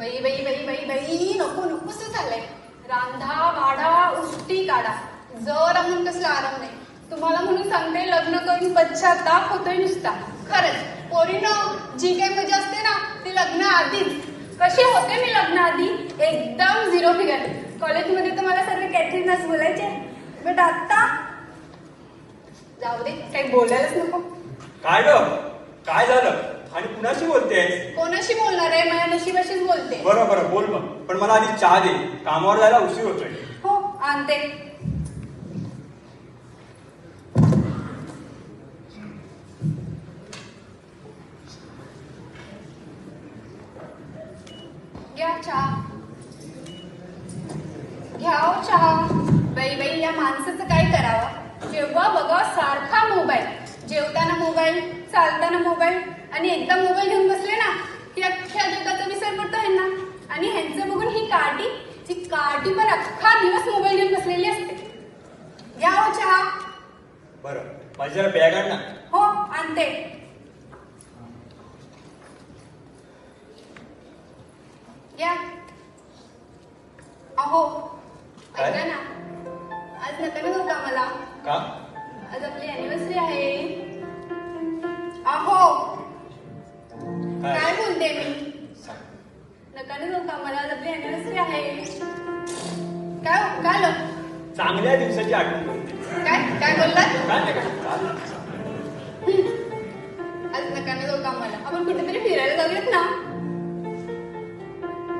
बाई बाई बाई बाई बाई नको नकोस झालंय. रांधा वाडा उष्टी काढा जर म्हणून कसला आराम नाही. तुम्हाला म्हणून सांगते लग्न करून पश्चाताप होतोय नुसता. खरंच पोरीनं जी काही मजा असते ना ती लग्न आधीच. कशी होते मी लग्न आधी एकदम झिरो फिगर. कॉलेजमध्ये तर मला सर्व कॅटरीनाच बोलायचे बट आता जाऊ दे काही बोलायलाच नको. काय ग काय झालं आणि कुणाशी बोलतेस? कोणाशी बोलणार आहे माझ्या नशिबाशीच बोलते. बरं बरं बोल मग पण मला आधी चहा दे कामावर जायला उशीर होतोय. हो आणते. घ्या चहा घ्या चहा. बाई बाई या माणसाचं काय करावं. जेव्हा बघा सारखा मोबाईल. जेवताना मोबाईल चालताना मोबाईल आणि एकदा मोबाईल घेऊन बसले ना की अख्ख्या जगाचा विसर पडतो ह्यांना. आणि ह्यांचं बघून ही काठी पण अख्खा दिवस मोबाईल घेऊन बसलेली असते. घ्या चहा. बरं माझी जरा बॅग आण ना. हो आणते. या अहो ऐका ना आज नका ना जाऊ का मला. का? आज आपली अॅनिव्हर्सरी आहे. अहो काय बोलते मी. नका ना जाऊ का मला आज आपली अॅनिव्हर्सरी आहे. काय काय चांगल्या दिवसाची आठवण करते. काय काय बोललात. आज नका ना जाऊ का मला. आपण कुठेतरी फिरायला जाऊयात ना.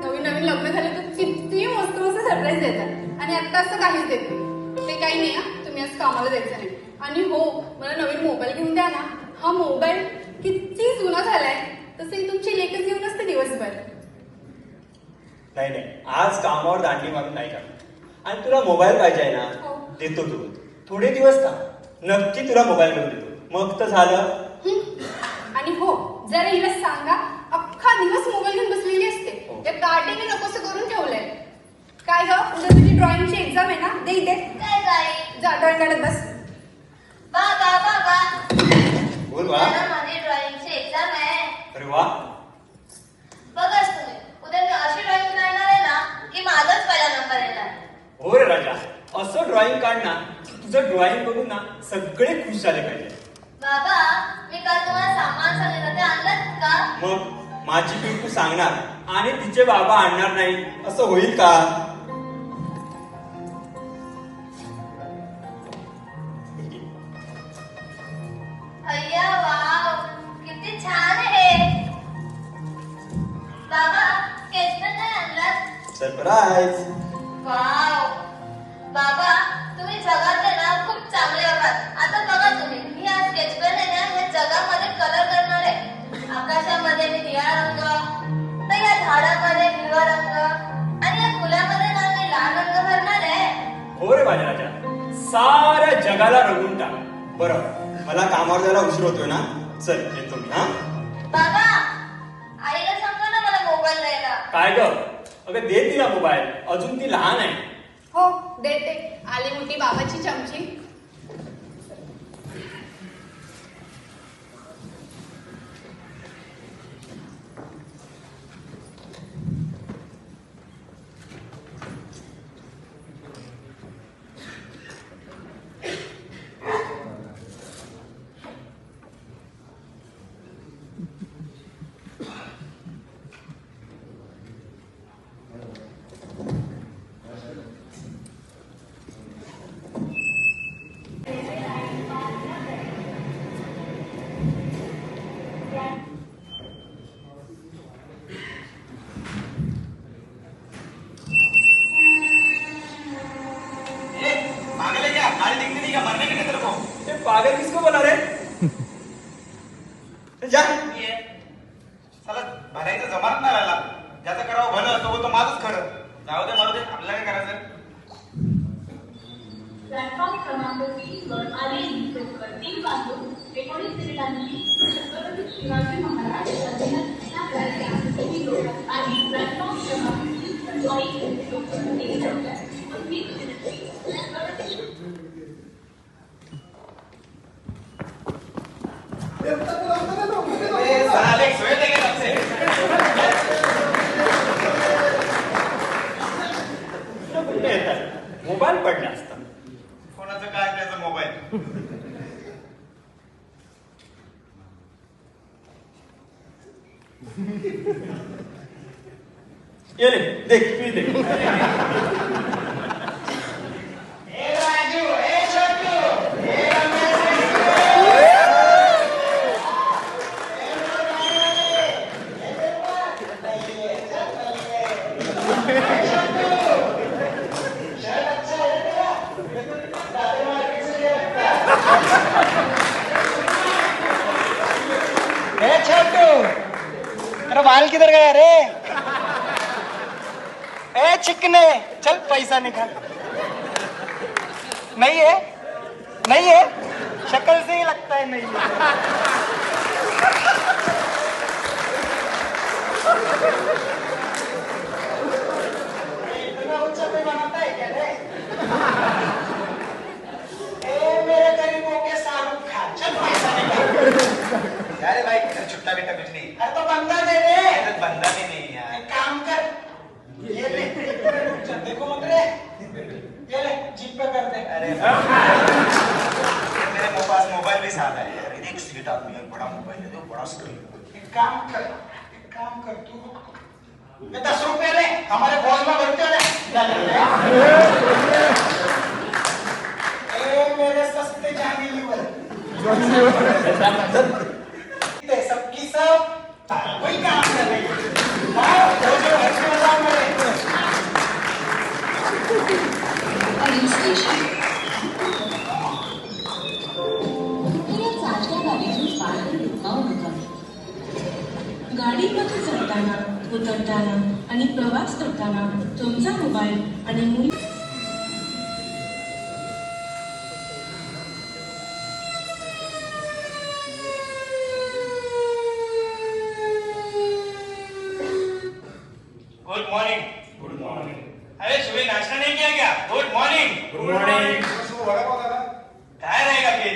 नवीन नवीन लग्न झाले तर किती मस्त मस्त सरप्राईज देतात आणि आता असं काहीच देत नाही. ते काही नाही. तुम्ही आज कामाला जायचं नाही. आणि हो मला नवीन मोबाईल घेऊन द्या ना. हा मोबाईल किती जुना झालाय. तसंही तुमची लेखच घेऊन असते दिवसभर. नाही नाही आज कामावर दांडी मारून नाही का. आणि तुला मोबाईल पाहिजे आहे ना. देतो तू थोडे दिवस का नक्की तुला मोबाईल घेऊन देतो. मग तर झालं. आणि हो जरा हिला सांगा अख्खा दिवस मोबाईल घेऊन बसलेली असते. त्या कार्टीने नकोसं करून ठेवलंय. काय ग उद्या तुझी ड्रॉइंगची एक्झाम आहे ना. दे काय काय जा ड्रॉइंग काढत बस. बाबा बाबा बोल बाळा. माझी ड्रॉइंगची एक्झाम आहे. अरे वा. बघाच तुम्ही उद्या मी अशी ड्रॉइंग करणार आहे ना की माझाच पहिला नंबर येणार. हो रे राजा असं ड्रॉइंग काढ ना तुझं ड्रॉइंग बघून ना सगळे खुश झाले पाहिजे. बाबा मी काल तुम्हाला सामान सांगितलं ते आणलं का. मग माझी पिंकू सांगणार आणि तिचे बाबा आणणार नाही असं होईल का. अय्या वाव किती छान आहे. बाबा केचपेन नाही आणलात. सरप्राईज. वाव बाबा तुम्ही जगातले ना खूप चांगले आहात. आता बघा तुम्ही मी आज स्केचपेन आहे ना या जगामध्ये कलर करणार आहे. आकाशामध्ये मी निळा रंग तर या झाडामध्ये हिरवा रंग आणि या फुलामध्ये ना मी लाल रंग भरणार आहे. हो रे माझ्या राजा साऱ्या जगाला रंगून टाक. बरं मला कामावर जायला उशीर होतोय ना. चल येतो मी. हा बाबा आईला सांगा ना मला मोबाईल द्यायला. काय ग अगं दे तिला मोबाईल अजून ती लहान आहे. हो देते. आली मोठी बाबाची चमची. पागल किसको बोला रे. जा चला भरायचं जमानत नाही राहिला. ज्याचं करावं भलं तो माझंच खरं. जाऊ दे मरू दे आपल्याला काय करायचं. प्लॅटफॉर्म क्रमांक 3 वर आलेली लोकल 3 वाजून 19 मिनिटांची छत्रपती शिवाजी महाराज आणि प्लॅटफॉर्म क्रमांक 3 वर local 1 Alex, suéltate que no sé. बरं पडलं असतं. कोणाचं काय त्याचा मोबाईल. ये रे देख तू देख. छोटू, अरे बाल किधर गया रे? ए चिकने, चल पैसा निकाल. नहीं है, नहीं है, शक्ल से ही लगता है नहीं है. इतना ऊंचा कोई बनाता है क्या रे? ए मेरे गरीबों के शाहरुख खान, चल पैसा निकाल. अरे भाई इधर छुट्टा बेटा कुछ नहीं. अरे तो बंदा दे दे. इधर बंदा भी नहीं यार. एक काम कर, ये ले, देखो मत रे, ये ले जीप पे कर दे. अरे मेरे पास मोबाइल भी साथ है यार. एक सीट आदमी है, बड़ा मोबाइल है, तो बड़ा स्क्रीन. एक काम कर तू, ये 10 रुपए ले, हमारे भोज में बनते हो ए मेरे सस्ते जानी लीवर, सबकी सब कोई काम कर रही है. Police station. या चालत्या गाडीतून फार धुकाव होता. गाडीमध्ये चढताना, उतरताना आणि प्रवास करताना तुमचा मोबाईल आणि मूल गुड मॉर्निंग. Good morning. अरे सुबह नाश्ता नहीं किया क्या? Good morning. Good morning. क्या रहेगा फिर?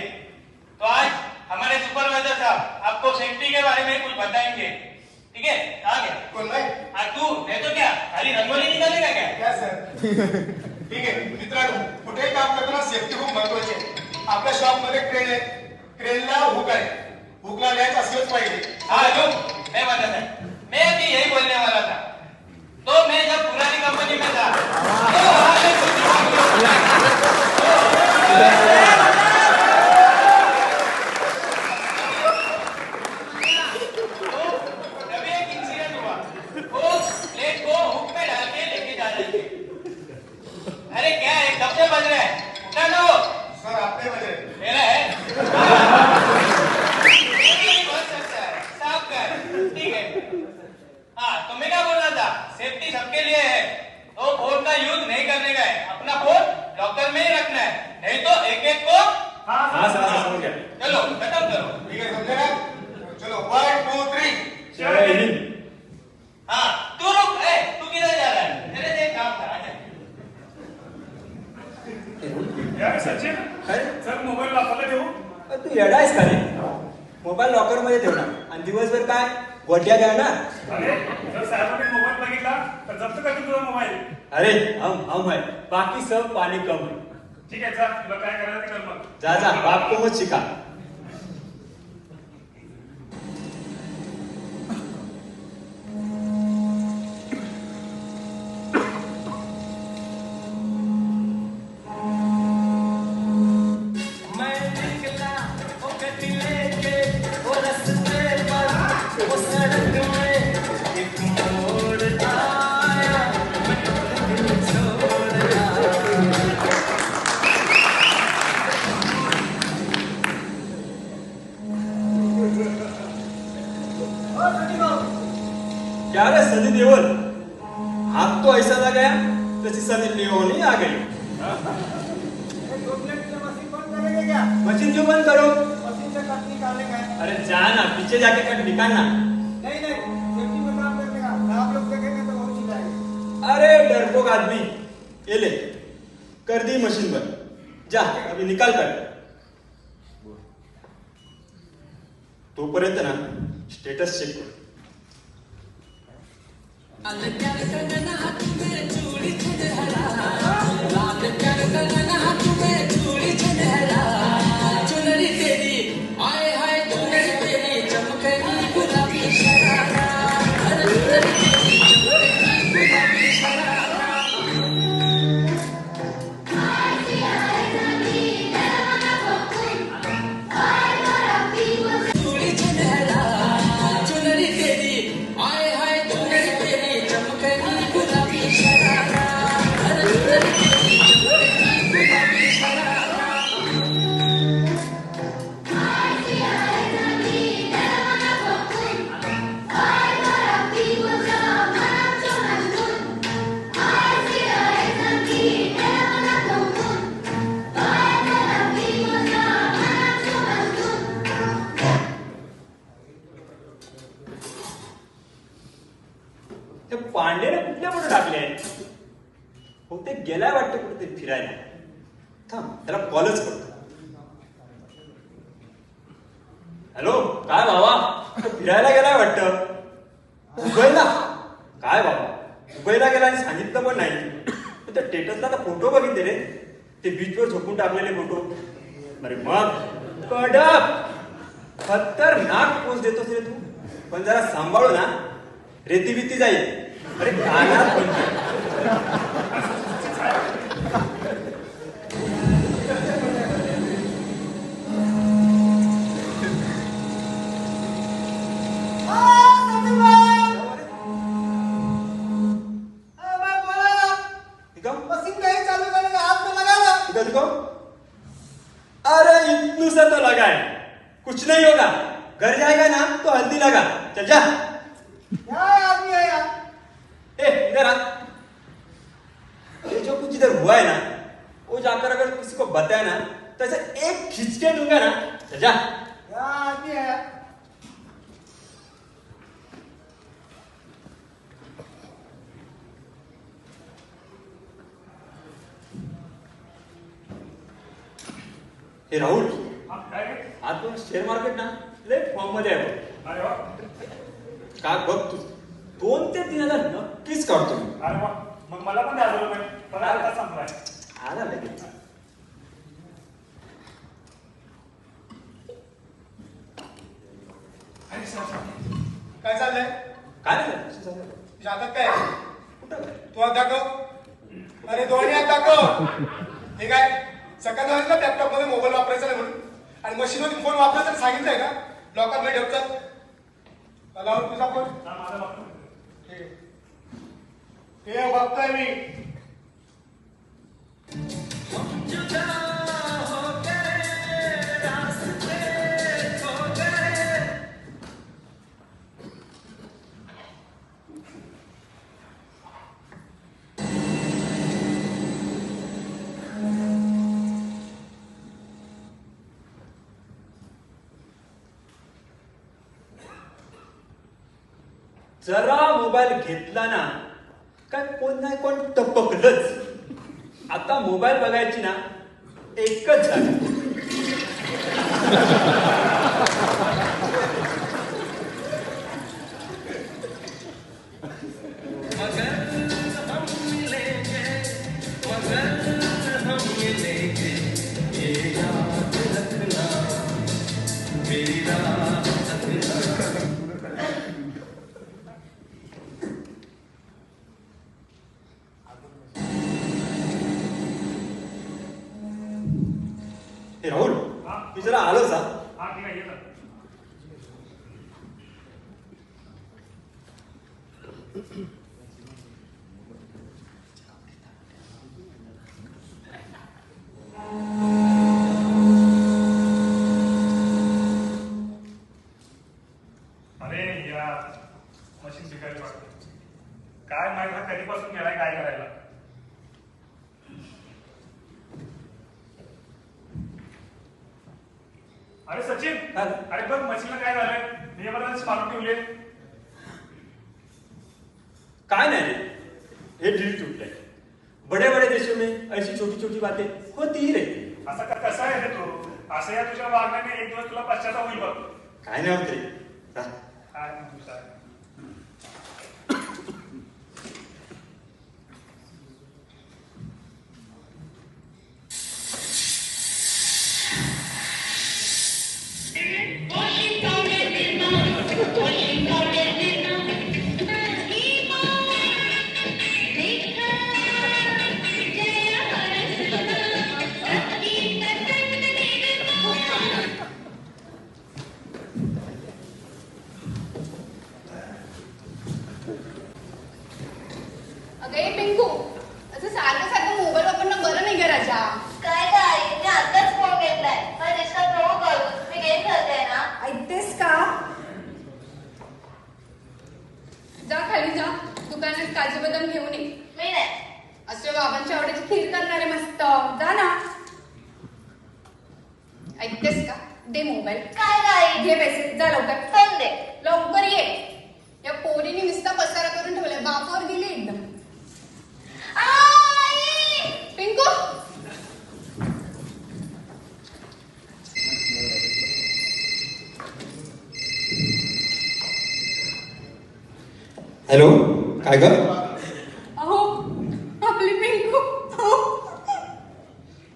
तो आज हमारे सुपरवाइजर साहब आपको सेफ्टी के बारे में कुछ बताएंगे. ठीक है? कहाँ गया? कोण नाही? तू नहीं तो क्या खाली रंगोली निकालेगा क्या? क्या सर? ठीक आहे मित्रांनो, कुठेही काम करताना सेफ्टी खूप महत्वाची आहे. आपल्या शॉप मध्ये क्रेन आहे, क्रेनला हुक आहे, हुकला लॅच असलंच पाहिजे. हाँ जो मैं बताता है. मैं अभी यही बोलने वाला था. तो मैं जब पुरानी कंपनी में था तो वहाँ पे तभी एक इंसिडेंट हुआ. वो प्लेट को हुक में डाल के लेके जा रहे थे. अरे क्या है, कब से बज रहा है? उठा ना वो. सर आपले म्हणजे मेरा है. ये भी बच सकता है. साफ कर. ठीक है. हाँ तो मैं क्या बोल रहा था, सेफ्टी सबके लिए है. तो फोन का यूज नहीं करने का है. अपना फोन लॉकर में ही रखना है, नहीं तो एक एक को. हाँ सर समझ गया. चलो खत्म करो. ठीक आहे समजे ना. चलो 1 2 3. जय हिंद. हाँ तू रुक. तू किधर जा रहा है? तेरे से एक काम था. आजा. या सचिन, अरे सर मोबाईल वापरला देऊ. तू येडा आहेस का रे? मोबाईल लॉकर मध्ये ठेवणार आणि दिवसभर काय गोट्या खेळणार? अरे जर साहेबांनी मोबाईल बघितला तर जप्त करतील तुझा मोबाईल. अरे हम है, बाकी सब पानी कम है. ठीक आहे, जा तुला काय करायचं ते कर मग. जा जा बाप को मत सिखा. क्या रे सनी देओल, हाथ तो ऐसा लगाया जैसे सनी लियोन ही आ गई. मशीन क्यों बंद करो? मशीन से कट निकालने का है. अरे जा ना, पीछे जाके कट निकालना. नहीं सेफ्टी में काम करने का. आप लोग देखेंगे तो बहुत चिल्लाएंगे. अरे डरपोक आदमी, ये ले कर दी मशीन बंद. जा अभी निकाल कर. तोपर्यंत ना स्टेटस चेक कर. लाल प्यार करना तू मेरे चूड़ी छेड़ हरा, लाल प्यार त्या पांडेने कुठल्या फोटो टाकले हो ते गेलाय वाटतं कुठेतरी फिरायला. थांब त्याला कॉलच करतो. हॅलो काय बाबा तो फिरायला गेलाय वाटतं. दुबईला? काय बाबा दुबईला गेला आणि सांगितलं पण नाही. त्या स्टेटसला तर फोटो बघितले रे, ते बीचवर झोपून टाकलेले फोटो. अरे मग कडक खतरनाक पोस्ट देतोस रे तू. पण जरा सांभाळू ना, रेती बिती जाईल. अरे कानात अरे इतनू सा तो लगा है, कुछ नहीं होगा. घर जाएगा ना तो हल्दी लगा. चल जा. क्या आदमी है यार. ए इधर आ. ये जो कुछ इधर हुआ है ना, वो जाकर अगर किसी को बताया ना तो ऐसे एक खींच के दूंगा ना. चल जा. क्या आदमी है यार. हे राहुल हा, काय रे? आज तो शेअर मार्केट ना लय फॉर्म मध्ये आहे बघ. अरे वा. काय बघ तू 2 ते 3 हजार नक्कीच काढतो मी. अरे वा. मग मला पण द्या रुपये. पण आता संपलाय. आला लगेच. अरे सर, काय चाललंय. काय नाही झालं? तुझ्या हातात काय आहे? कुठं? तू हात दाखव. अरे दोन्ही हात दाखव. हे काय सकाळी ना लॅपटॉप मध्ये मोबाईल वापरायचा नाही म्हणून आणि मशीनमध्ये फोन वापरायचं सांगितलंय का. लॉकरमध्ये ठेवतात. लावून तुझा फोन. हा, माझा बाप. हे बघतोय मी. जरा मोबाईल घेतला ना काय कोण नाही कोण टपकलंच. आता मोबाईल बघायची ना एकच जागा. हे राहुल मी जरा आलोच. हा ठीक आहे, ये ना. अरे यार मशीन शिकायला वाटत. काय माहित हा कधीपासून गेलाय काय करायला. अरे सचिन, हा? अरे बघ मशीनला काय झालंय. नियमांची मारून ठेवले. काय नाही रे, हे ड्रिल टूटलंय. बड़े बड़े देशों में ऐसी छोटी छोटी बातें होती ही रहती. असं कसं आहे रे तू. असं या तुझ्या वागण्याने एक दिवस तुला पश्चाताप होईल बघ. काय नाही होत रे. जा. काय म्हणतो साहेब. अगं ए पिंकू, असं सारखं सारखं मोबाईल वापरणं बरं नाही का राजा. काय काय मी आताच फोन घेतलाय. पण डिस्टर्ब नको करू. मी गेम खेळते ना. ऐकतेस का. जा खाली जा, दुकानात काजू बदाम घेऊन ये. मी नाही. असं बाबांच्या आवडीची खीर करणारे मस्त. जा ना. ऐकतेस का, दे मोबाईल. काय काय घे पैसे, जा लवकर फोन दे. लवकर ये. या पोरीने नुसता पसारा करून ठेवलाय बापावर गेली एकदम. आई! पिंकू हॅलो, काय ग? अहो आपली पिंकू. अहो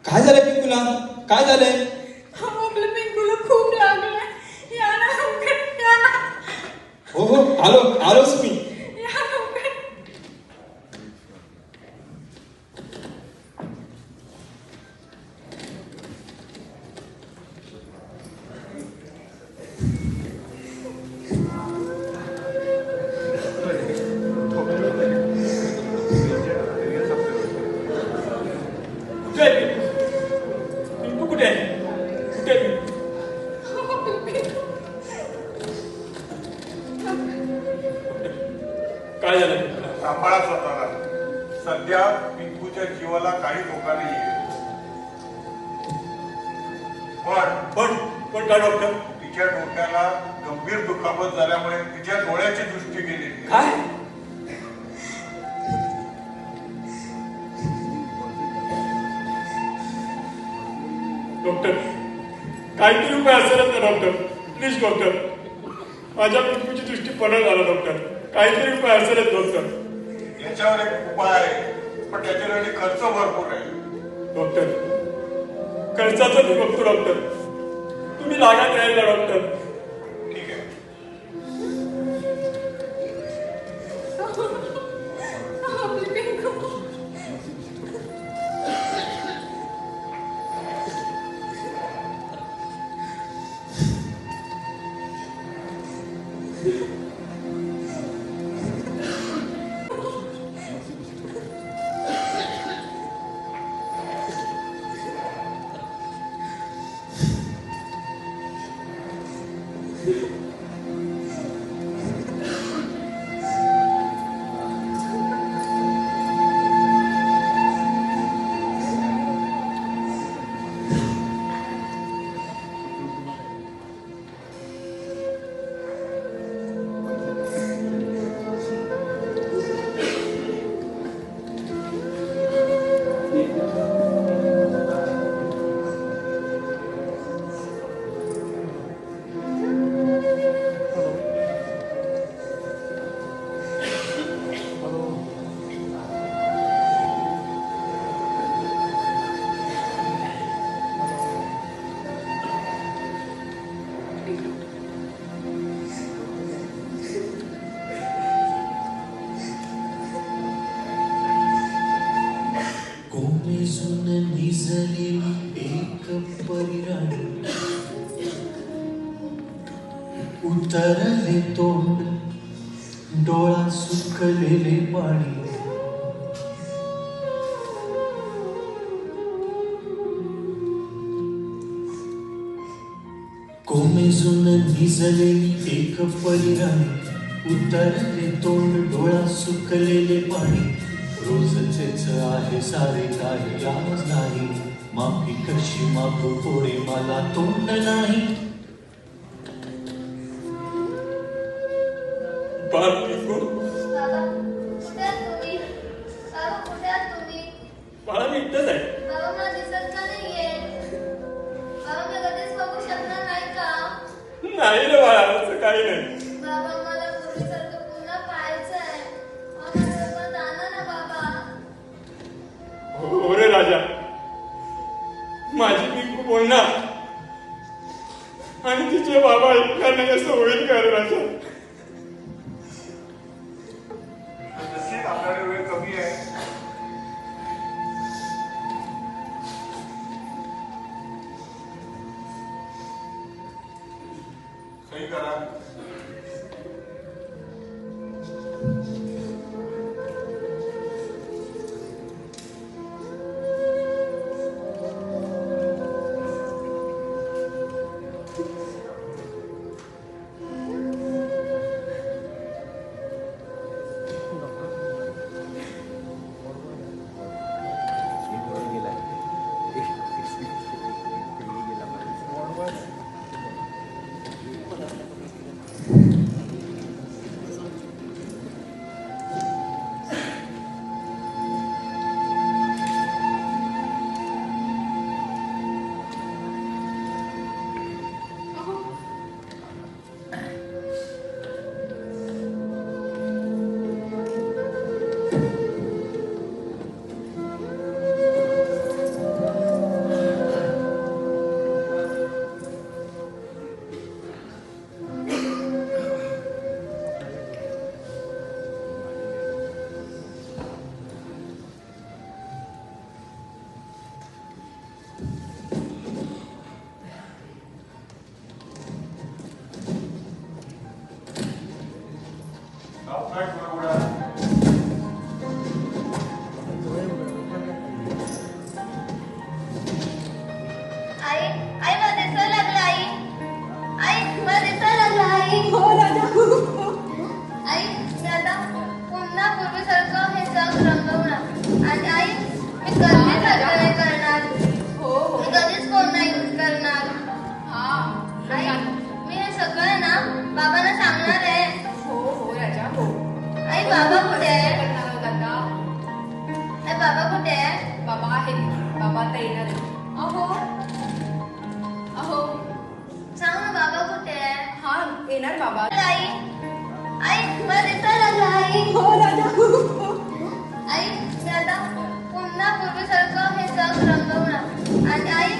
काय झालं पिंकूला? काय झालंय? आपल्या पिंकूला खूप लागलंय. या ना लवकर, या ना. हो हो, आलोच मी. या लवकर. कुठे आहे पिंकू? कुठे आहे? कुठे आहे पिंकू? काय झालं पिंकूला? सांभाळा स्वतःला. सध्या पिंकूच्या जीवाला काही धोका नाहीये. पण काय डॉक्टर? तिच्या डोक्याला गंभीर दुखापत झाल्यामुळे तिच्या डोळ्याची दृष्टी गेली. काय? डॉक्टर काहीतरी उपाय असेलच ना डॉक्टर. प्लीज डॉक्टर, माझ्या पिंकूची दृष्टी परत झाला डॉक्टर. काहीतरी उपाय असेलच डॉक्टर. याच्यावर एक उपाय आहे, पण त्याच्यासाठी खर्च भरपूर आहे. डॉक्टर खर्चाचं मी बघतो डॉक्टर. तुम्ही लागात राहिला डॉक्टर. ठीक आहे. आपली पिंकू. कोमेजून निजलेली एक परिराणी उतरले तोंड डोळा सुकलेले पाणी कोमेजून निजलेली एक परिराणी उतरले तोंड डोळा सुकलेले पाणी रोजचेच आहे सारे काही आज नाही माफी कशी मागू पोरे मला तोंड नाही बाळ पिंकू, बाबा कुठे आहात तुम्ही? बाबा कुठे आहात तुम्ही? बाळा मी इथंच आहे. बाबा मला दिसत का नाहीये? बाबा मी कधीच बघू शकणार नाही का? नाही रे बाळा, असं काही नाही. बाबा मला पूर्वीसारखं पुन्हा पाहायचंय. माझ्यासोबत आणा ना बाबा. हो रे राजा, माझी पिंकू बोलणार आणि तिचे बाबा ऐकणार नाही असं होईल का रे राजा? नक्कीच आपल्याकडे वेळ कमी आहे. सही करा. पावसाळ्यात डोळे उघडा. आई आई मला दिसायला लागलं आई आई मला दिसायला लागलं आई हो राजा आई मी आता पुन्हा पूर्वीसारखं हे जग रंगवणार आणि आई मी कधीच असं नाही करणार हो हो मी कधीच फोन नाही यूज करणार हा आई मी हे सगळं ना बाबांना सांगणार आहे हो हो राजा हो आई बाबा कुठे आहे करणार आहोत आता आई बाबा कुठे आहे बाबा आहे बाबा आता येणार आहे. अहो अहो सांग ना बाबा कुठे आहे हा येणार बाबा आई आई मला दिसायला लागलं आई हो राजा आई मी आता पुन्हा पूर्वीसारखं हे जग रंगवणार आणि आई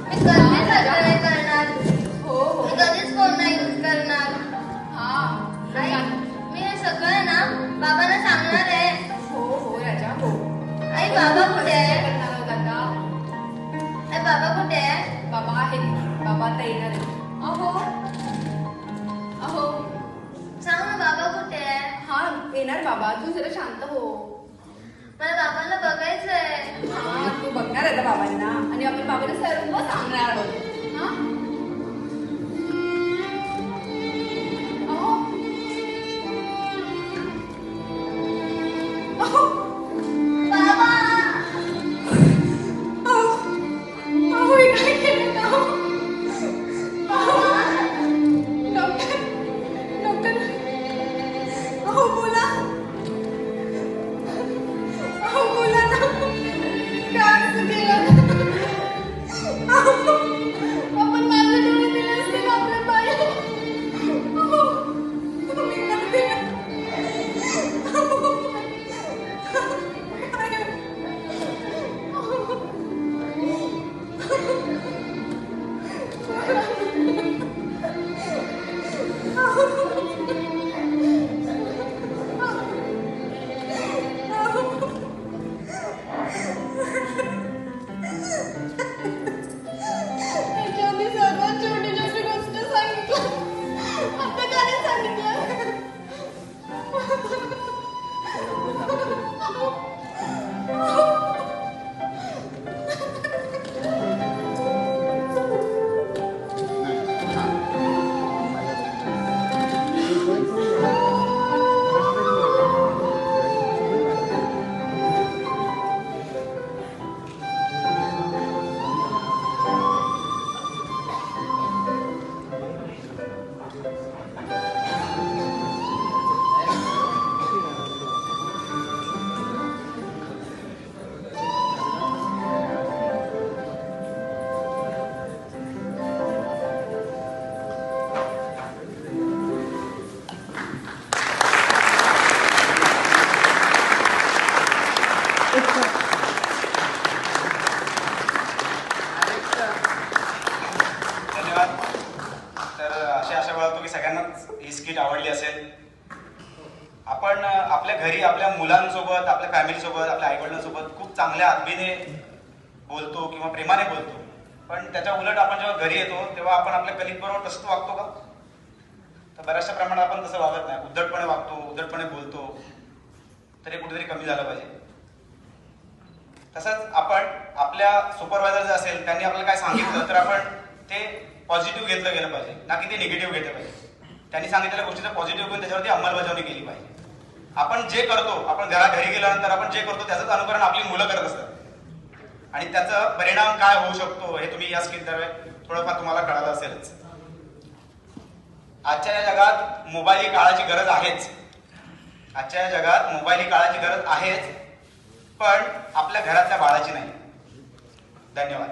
मी कधीच असं नाही करणार हो हो मी कधीच फोन नाही यूज करणार हा आई मी हे सगळं ना बाबांना सांगणार आहे हो हो राजा हो आई बाबा कुठे आहे करणार आहोत आता आई बाबा कुठे आहे बाबा आहे बाबा आता येणार आहे. अहो अहो सांग ना बाबा कुठे आहे हा येणार बाबा तू जरा शांत हो मला बाबांना बघायचंय हा तू बघणार आता बाबांना आणि आपण बाबांना सर्व सांगणार आहोत हा अहो अहो बाबा अहो हे काय केलं का डॉक्टर डॉक्टर अहो बोला अहो बोला ना काय असं केलं आपण माझे डोळे दिले असते ना आपल्या पाय तुम्ही नव्हते त्याच्यामध्ये सर्वात छोटी छोटी गोष्ट सांगितलं आता काय सांगितलं धन्यवाद. तर आशा कळतो की सगळ्यांनाच ही स्किट आवडली असेल. आपण आपल्या घरी आपल्या मुलांसोबत आपल्या फॅमिलीसोबत आपल्या आईवडिलांसोबत खूप चांगल्या आदबीने बोलतो किंवा प्रेमाने बोलतो, पण त्याच्या उलट आपण जेव्हा घरी येतो तेव्हा आपण आपल्या कलिग बरोबर तसंच वागतो का? तर बऱ्याचशा प्रमाणात आपण तसं वागत नाही, उद्धटपणे वागतो, उद्धटपणे बोलतो. तर हे कुठेतरी कमी झालं पाहिजे. तसंच आपण आपल्या सुपरवायझर जे असेल त्यांनी आपल्याला काय सांगितलं तर आपण ते पॉझिटिव्ह घेतलं गेलं पाहिजे, ना की ते निगेटिव्ह घेतलं पाहिजे. त्यांनी सांगितलेल्या गोष्टीचं पॉझिटिव्ह घेऊन त्याच्यावरती अंमलबजावणी केली पाहिजे. आपण जे करतो, आपण घरी गेल्यानंतर आपण जे करतो त्याचंच अनुकरण आपली मुलं करत असतात आणि त्याचा परिणाम काय होऊ शकतो हे तुम्ही या स्किटद्वारे थोडंफार तुम्हाला कळालं असेलच. आजच्या या जगात मोबाईल ही काळाची गरज आहेच. आजच्या या जगात मोबाईल ही काळाची गरज आहेच, पण आपल्या घरातल्या बाळाची नाही. धन्यवाद.